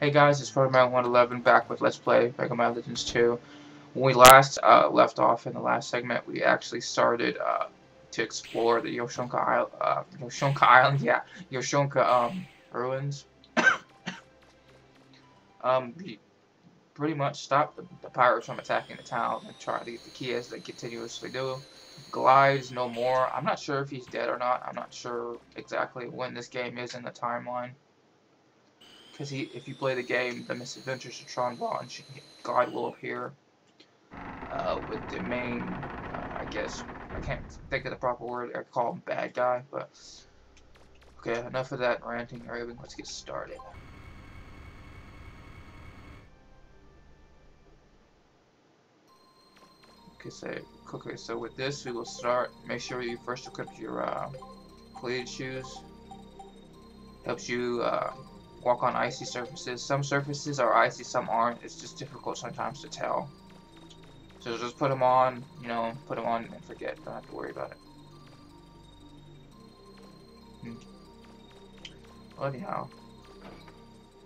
Hey guys, it's Megaman 111 back with Let's Play Megaman Legends 2. When we last left off in the last segment, we actually started to explore the Yoshonka Island, yeah, Yoshonka ruins. We pretty much stopped the pirates from attacking the town and trying to get the key as they continuously do. Glide's no more. I'm not sure if he's dead or not. I'm not sure exactly when this game is in the timeline. Because if you play the game, the Misadventures of Tron Bond, God will appear with the main, I guess, I can't think of the proper word, I call him bad guy, but okay, enough of that ranting and raving, let's get started. Okay, so with this, we will start. Make sure you first equip your pleated shoes. Helps you walk on icy surfaces. Some surfaces are icy, some aren't. It's just difficult sometimes to tell. So just put them on, put them on and forget. Don't have to worry about it. Well, anyhow.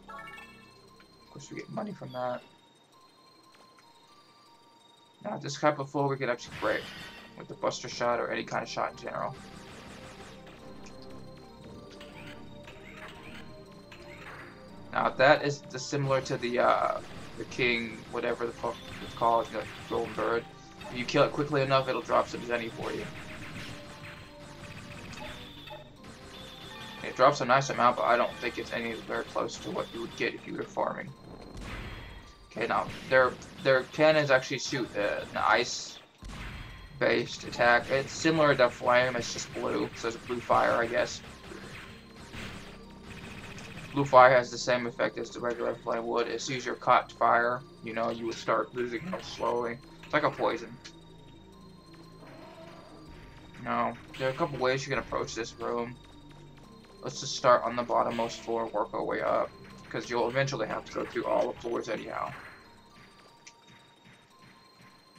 Of course, we get money from that. Now, this type of floor we could actually break with the Buster Shot or any kind of shot in general. Now, that is similar to the king, whatever the fuck it's called, the golden bird. If you kill it quickly enough, it'll drop some zenny for you. It drops a nice amount, but I don't think it's anywhere close to what you would get if you were farming. Okay, now their cannons actually shoot an ice-based attack. It's similar to flame, it's just blue, so it's blue fire, I guess. Blue fire has the same effect as the regular flame would. As soon as you're caught fire, you would start losing health slowly. It's like a poison. Now, there are a couple ways you can approach this room. Let's just start on the bottommost floor, work our way up, because you'll eventually have to go through all the floors anyhow.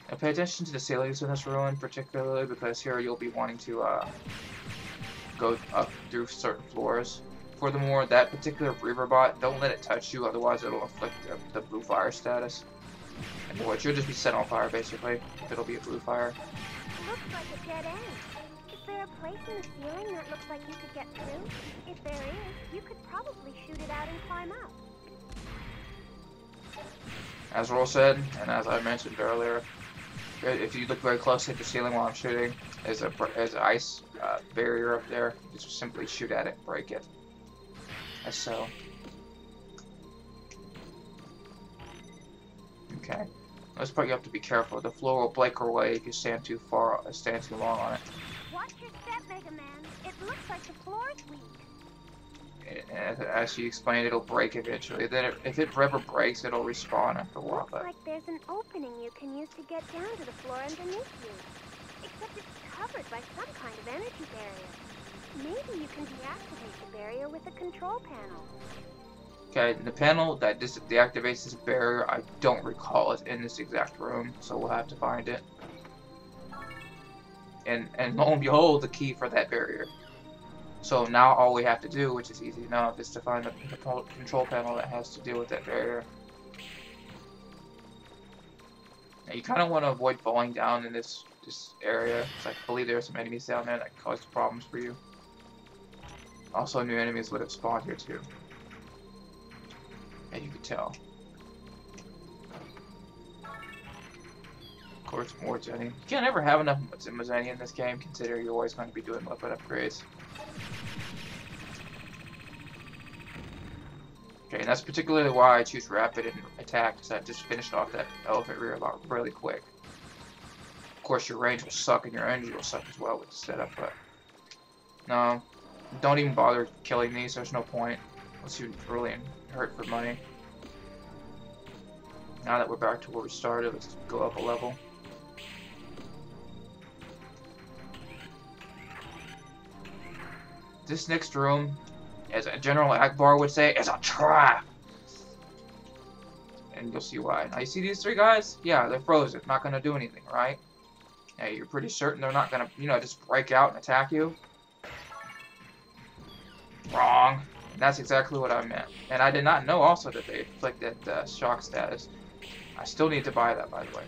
Now pay attention to the ceilings in this ruin, particularly because here you'll be wanting to go up through certain floors. Furthermore, that particular Reaver bot, don't let it touch you, otherwise it'll afflict the blue fire status. And what you'll just be set on fire, basically, if it'll be a blue fire. Looks like a dead end. Is there a place in the ceiling that looks like you could get through? If there is, you could probably shoot it out and climb up. As Roll said, and as I mentioned earlier, if you look very closely at the ceiling while I'm shooting, there's an ice barrier up there. You just simply shoot at it and break it. As so. Okay. Let's put you have to be careful. The floor will break away if you stand too long on it. Watch your step, Megaman. It looks like the floor's weak. As you explained, it'll break eventually. Then, if it ever breaks, it'll respawn after a while. Looks like there's an opening you can use to get down to the floor underneath you. Except it's covered by some kind of energy barrier. Maybe you can deactivate the barrier with a control panel. Okay, the panel that deactivates this barrier, I don't recall it in this exact room, so we'll have to find it. And lo and behold, the key for that barrier. So now all we have to do, which is easy enough, is to find the control panel that has to deal with that barrier. Now you kind of want to avoid falling down in this area, because I believe there are some enemies down there that cause problems for you. Also, new enemies would have spawned here too. As you can tell. Of course, more Zenny. You can't ever have enough Zenny in this game, considering you're always going to be doing weapon upgrades. Okay, and that's particularly why I choose rapid and attack, because I just finished off that elephant rear lock really quick. Of course, your range will suck and your energy will suck as well with the setup, but no, don't even bother killing these. There's no point unless you really hurt for money. Now that we're back to where we started, let's go up a level. This next room, as General Akbar would say, is a trap! And you'll see why. Now you see these three guys? Yeah, they're frozen. Not gonna do anything, right? Yeah, you're pretty certain they're not gonna, just break out and attack you? Wrong. And that's exactly what I meant. And I did not know also that they inflicted shock status. I still need to buy that, by the way.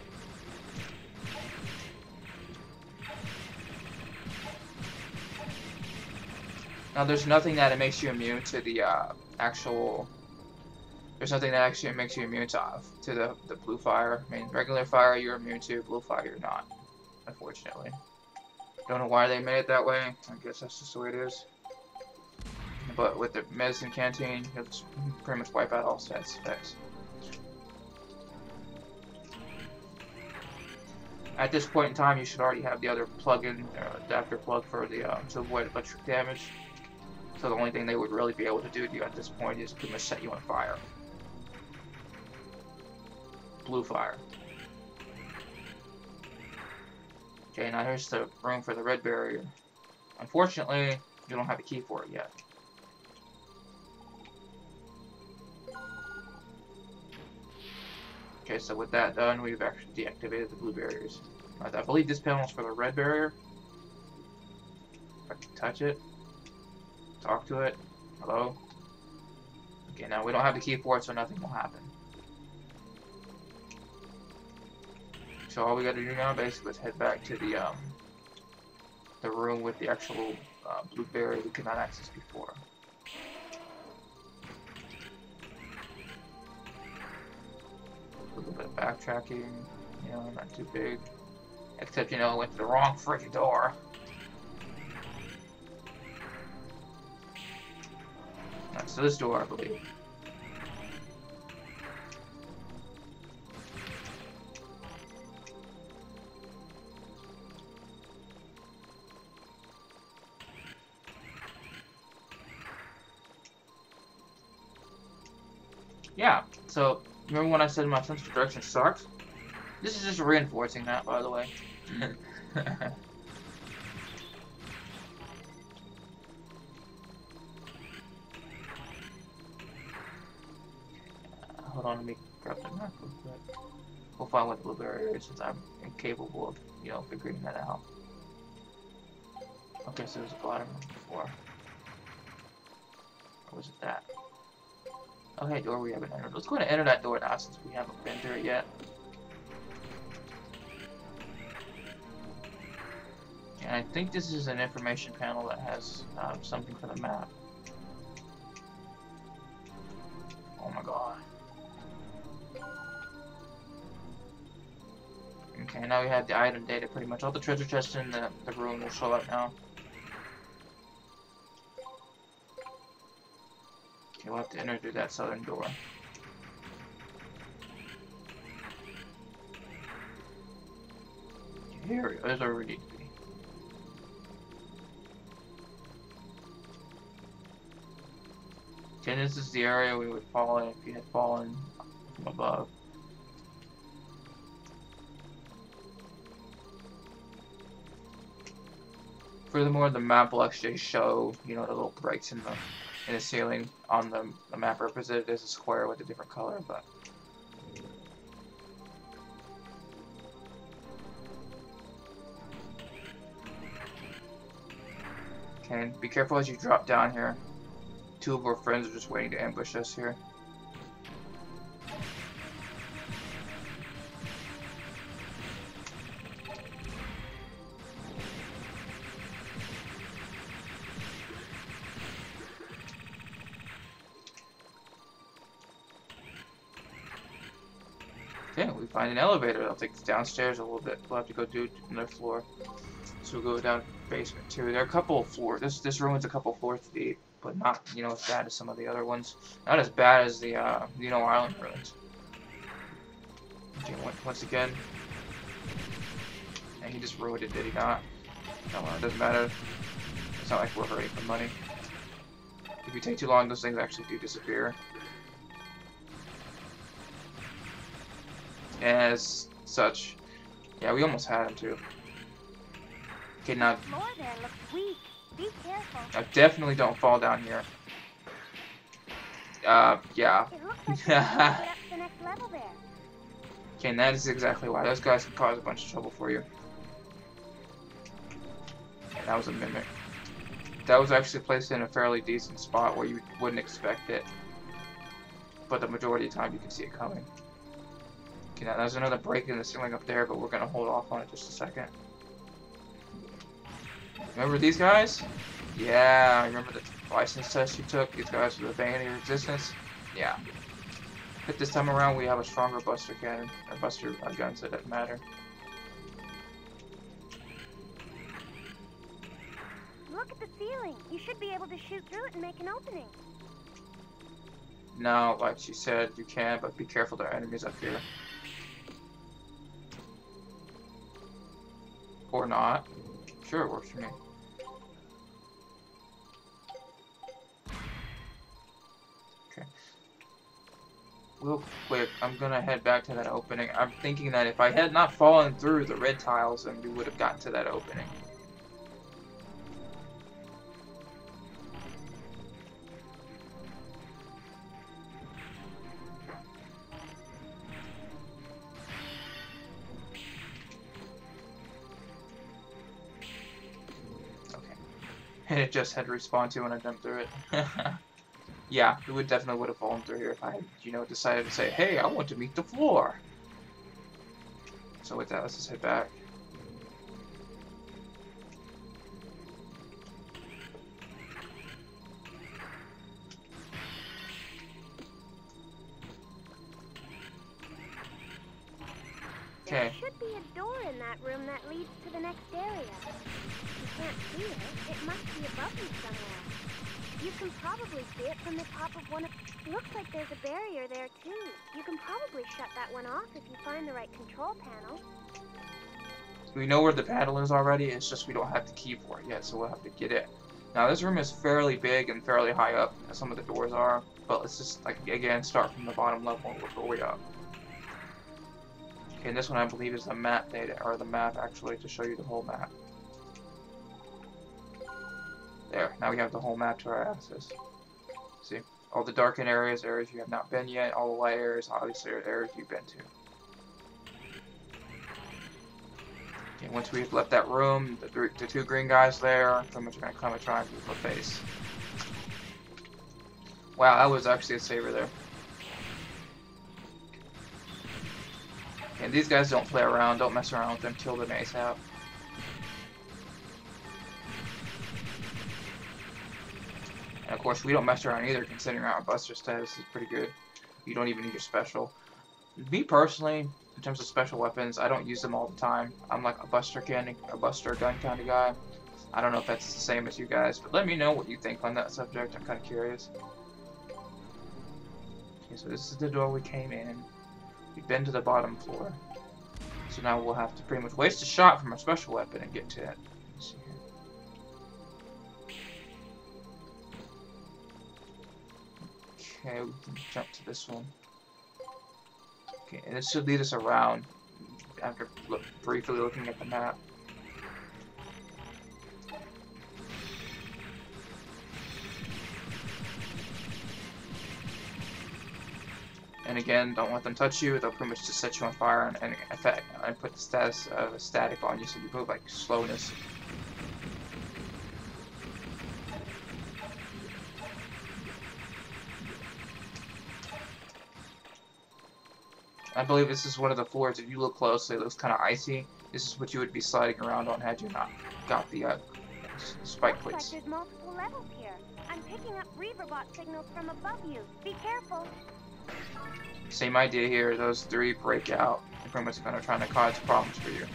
Now, there's nothing that it makes you immune to the actual. There's nothing that actually makes you immune to the blue fire. I mean, regular fire you're immune to, blue fire you're not. Unfortunately, don't know why they made it that way. I guess that's just the way it is. But with the medicine canteen, you'll just pretty much wipe out all stats effects. At this point in time, you should already have the other plug-in adapter plug for the to avoid electric damage. So the only thing they would really be able to do to you at this point is pretty much set you on fire. Blue fire. Okay, now here's the room for the red barrier. Unfortunately, you don't have a key for it yet. Okay, so with that done, we've actually deactivated the blue barriers. I believe this panel is for the red barrier. If I can touch it, talk to it. Hello? Okay, now we don't have the key for it, so nothing will happen. So all we gotta do now basically is head back to the room with the actual blue barrier we could not access before. A little bit of backtracking, you know, not too big. Except, you know, I went to the wrong freaking door. Alright, so this door, I believe. Yeah, so remember when I said my sense of direction sucks? This is just reinforcing that, by the way. Hold on, let me grab the map real quick. We'll find what the blue barrier is since I'm incapable of, you know, figuring that out. Okay, so there's a bottom room before. Or was it that? Okay, door we haven't entered. Let's go ahead and enter that door now since we haven't been through it yet. And I think this is an information panel that has something for the map. Oh my god. Okay, now we have the item data pretty much. All the treasure chests in the room will show up now. Okay, we'll have to enter through that southern door. Okay, here we go. There's where we need to be. Okay, this is the area we would fall in if you had fallen from above. Furthermore, the map will actually show, you know, the little breaks in the ceiling on the map represented as a square with a different color, but okay, be careful as you drop down here. Two of our friends are just waiting to ambush us here. Okay, we find an elevator. That'll take us downstairs a little bit. We'll have to go do another floor. So we'll go down basement too. There are a couple of floors. This room is a couple of floors deep, but not, you know, as bad as some of the other ones. Not as bad as the you know, Island ruins. Okay, once again. And he just ruined it, did he not? No, it doesn't matter. It's not like we're hurting for money. If you take too long, those things actually do disappear. As such, yeah, we almost had him too. Okay, now. The floor there looks weak. Be careful. Now definitely don't fall down here. Yeah. It looks like we can get up to the next level there. Okay, and that is exactly why. Those guys can cause a bunch of trouble for you. Okay, that was a mimic. That was actually placed in a fairly decent spot where you wouldn't expect it. But the majority of the time you can see it coming. Okay, now there's another break in the ceiling up there, but we're going to hold off on it just a second. Remember these guys? Yeah, remember the license test you took? These guys with the vanity resistance? Yeah. But this time around we have a stronger buster cannon. Or buster guns, it doesn't matter. Look at the ceiling. You should be able to shoot through it and make an opening. No, like she said, you can, but be careful, there are enemies up here. Or not. Sure, it works for me. Okay. Real quick, I'm gonna head back to that opening. I'm thinking that if I had not fallen through the red tiles, then we would have gotten to that opening. And it just had respawn to when I jumped through it. Yeah, we definitely would have fallen through here if I had, you know, decided to say, hey, I want to meet the floor. So with that, let's just head back. Okay. There should be a door in that room that leads to the next area. You can't see it. It must be above you somewhere. You can probably see it from the top of one of... Looks like there's a barrier there, too. You can probably shut that one off if you find the right control panel. We know where the panel is already, it's just we don't have the key for it yet, so we'll have to get it. Now, this room is fairly big and fairly high up, as some of the doors are, but let's just, like, again, start from the bottom level and work our way up. Okay, and this one I believe is the map data, or the map actually, to show you the whole map. There, now we have the whole map to our access. See, all the darkened areas, areas you have not been yet, all the light areas, obviously are areas you've been to. Okay, once we've left that room, the two green guys there, pretty much going to come and try and beat the face. Wow, that was actually a saver there. And these guys don't play around, don't mess around with them, kill them ASAP. And of course, we don't mess around either, considering our buster status is pretty good. You don't even need your special. Me personally, in terms of special weapons, I don't use them all the time. I'm like a buster gun kind of guy. I don't know if that's the same as you guys, but let me know what you think on that subject. I'm kind of curious. Okay, so this is the door we came in. We've been to the bottom floor. So now we'll have to pretty much waste a shot from our special weapon and get to it. Let's see here. Okay, we can jump to this one. Okay, and this should lead us around after briefly looking at the map. And again, don't let them touch you. They'll pretty much just set you on fire and put the status of static on you, so you move like slowness. I believe this is one of the floors. If you look closely, it looks kind of icy. This is what you would be sliding around on had you not got the spike plates. Looks like there's multiple levels here. I'm picking up Reaverbot signals from above you. Be careful. Same idea here. Those three break out. They're pretty much going to try to cause problems for you.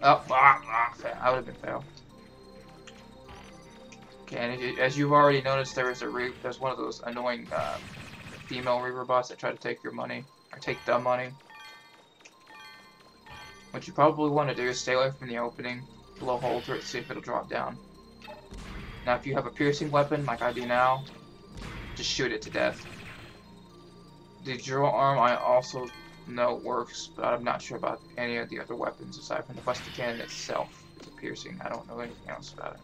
Oh, I would have been failed. Okay, and as you've already noticed, there's one of those annoying female Reaverbots that try to take your money, or take the money. What you probably want to do is stay away from the opening, blow a hole through it, see if it'll drop down. Now, if you have a piercing weapon, like I do now, just shoot it to death. The drill arm I also know works, but I'm not sure about any of the other weapons aside from the buster cannon itself. It's a piercing. I don't know anything else about it.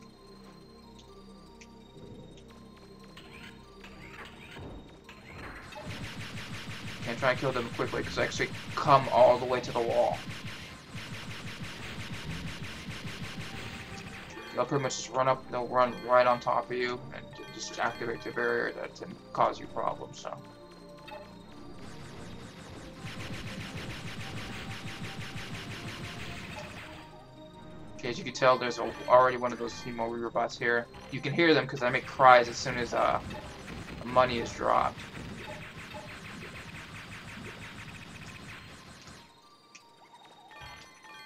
And try and kill them quickly, because they actually come all the way to the wall. they'll pretty much just run up, they'll run right on top of you and just activate the barrier that can cause you problems, so. Okay, as you can tell, there's already one of those female Reaver bots here. You can hear them because I make cries as soon as money is dropped.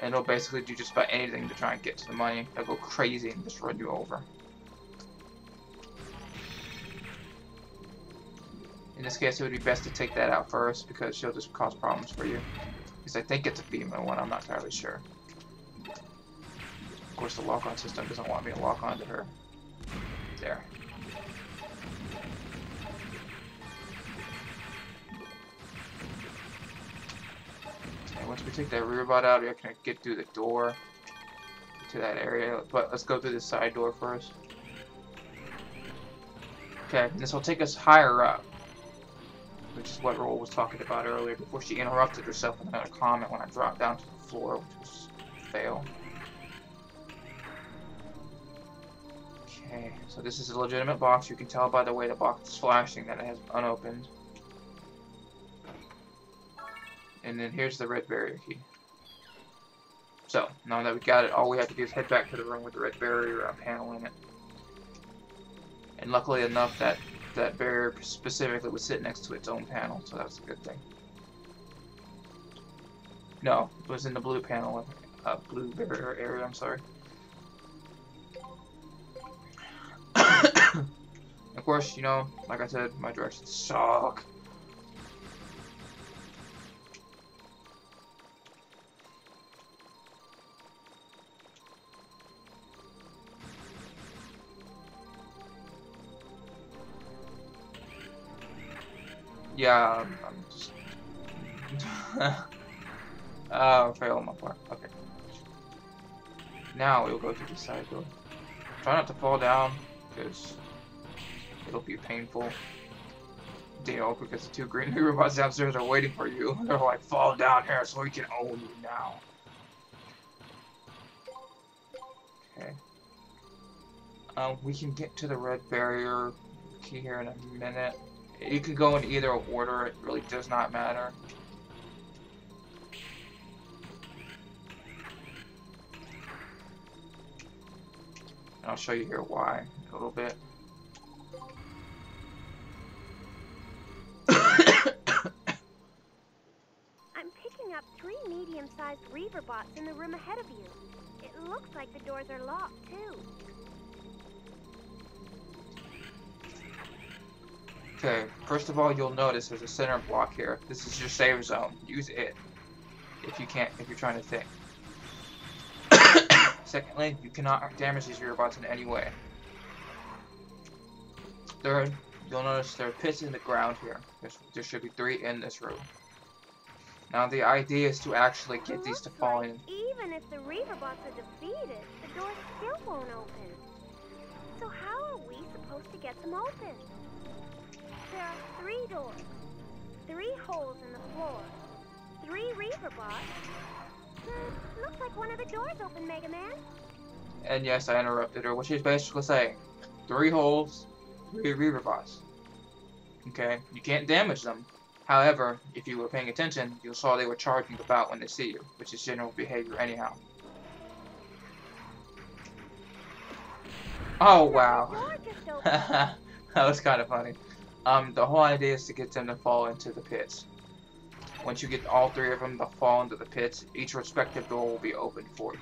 And they'll basically do just about anything to try and get to the money. They'll go crazy and just run you over. In this case, it would be best to take that out first because she'll just cause problems for you. Because I think it's a female one, I'm not entirely sure. Of course, the lock-on system doesn't want me to lock onto her. There. Once we take that rear bot out, we can get through the door to that area. But let's go through the side door first. Okay, this will take us higher up, which is what Roll was talking about earlier before she interrupted herself with another comment when I dropped down to the floor, which was a fail. Okay, so this is a legitimate box. You can tell by the way the box is flashing that it has unopened. And then here's the red barrier key. So, now that we got it, all we have to do is head back to the room with the red barrier panel in it. And luckily enough, that barrier specifically would sit next to its own panel, so that's a good thing. No, it was in the blue panel, blue barrier area, I'm sorry. Of course, you know, like I said, my directions suck. Yeah, I'm just... oh, fail on my part. Okay. Now we'll go to the side door. Try not to fall down, because it'll be painful. You know, because the two green robots downstairs are waiting for you. They're like, fall down here so we can own you now. Okay. We can get to the red barrier key here in a minute. You can go in either order, it really does not matter. And I'll show you here why in a little bit. I'm picking up 3 medium-sized Reaver bots in the room ahead of you. It looks like the doors are locked, too. Okay, first of all, you'll notice there's a center block here. This is your save zone. Use it if you're trying to think. Secondly, you cannot damage these rear bots in any way. Third, you'll notice there are pits in the ground here. There should be 3 in this room. Now the idea is to actually get these to fall in. Even if the Reaver bots are defeated, the doors still won't open. So how are we supposed to get them open? There are 3 doors, 3 holes in the floor, 3 Reaver bots. Looks like one of the doors open, Megaman. And yes, I interrupted her. What she's basically saying, 3 holes, 3 Reaver bots. Okay, you can't damage them. However, if you were paying attention, you saw they were charging about when they see you, which is general behavior anyhow. Oh wow. That was kind of funny. The whole idea is to get them to fall into the pits. Once you get all 3 of them to fall into the pits, each respective door will be open for you.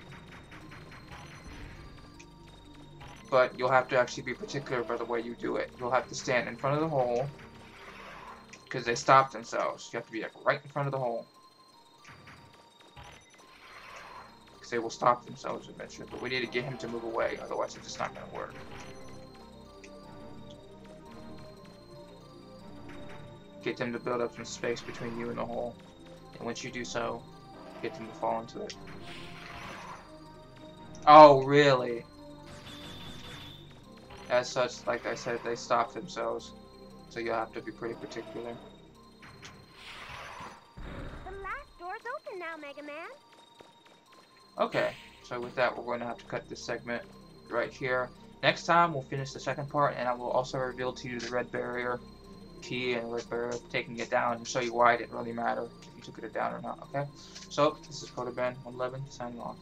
But you'll have to actually be particular by the way you do it. You'll have to stand in front of the hole, because they stop themselves. You have to be like right in front of the hole. Because they will stop themselves eventually. But we need to get him to move away, otherwise it's just not going to work. Get them to build up some space between you and the hole. And once you do so, get them to fall into it. Oh, really? As such, like I said, they stop themselves. So you'll have to be pretty particular. The last door's open now, Megaman. Okay, so with that, we're going to have to cut this segment. right here. Next time, we'll finish the second part, and I will also reveal to you the red barrier key and red barrier, taking it down, and show you why it didn't really matter if you took it down or not, okay? So, this is Protoban 111, signing off.